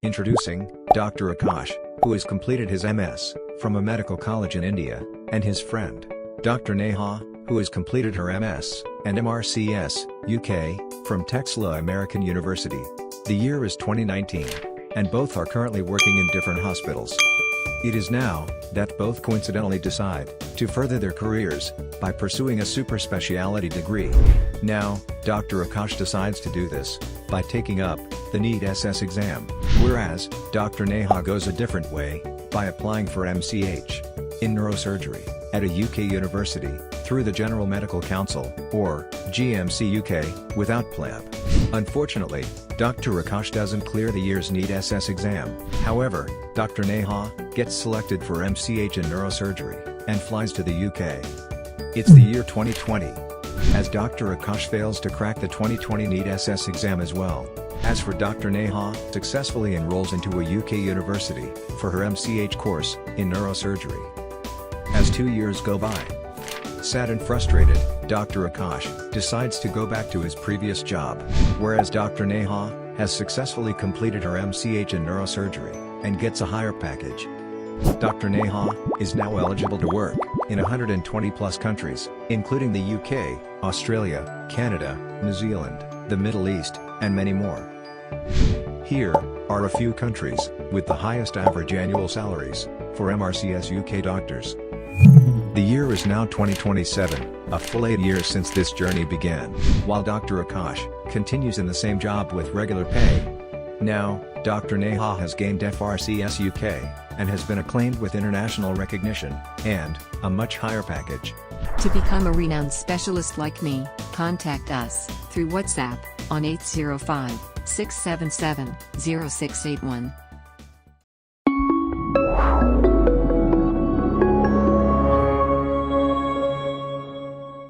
Introducing Dr. Akash, who has completed his MS from a medical college in India, and his friend, Dr. Neha, who has completed her MS and MRCS, UK, from Texila American University. The year is 2019, and both are currently working in different hospitals. It is now that both coincidentally decide to further their careers by pursuing a super specialty degree. Now, Dr. Akash decides to do this by taking up the NEET SS exam, whereas Dr. Neha goes a different way by applying for MCH in neurosurgery at a UK university through the General Medical Council, or GMC UK, without PLAB. Unfortunately, Dr. Akash doesn't clear the year's NEET SS exam. However, Dr. Neha gets selected for MCH in neurosurgery and flies to the UK. It's the year 2020, as Dr. Akash fails to crack the 2020 NEET SS exam as well. As for Dr. Neha, successfully enrolls into a UK university for her MCH course in neurosurgery. As 2 years go by, sad and frustrated, Dr. Akash decides to go back to his previous job, whereas Dr. Neha has successfully completed her MCH in neurosurgery and gets a higher package. Dr. Neha is now eligible to work in 120 plus countries, including the UK, Australia, Canada, New Zealand, the Middle East, and many more. Here are a few countries with the highest average annual salaries for MRCS UK doctors. The year is now 2027, a full 8 years since this journey began, while Dr. Akash continues in the same job with regular pay. Now, Dr. Neha has gained FRCS UK, and has been acclaimed with international recognition, and a much higher package. To become a renowned specialist like me, contact us through WhatsApp on 805-677-0681.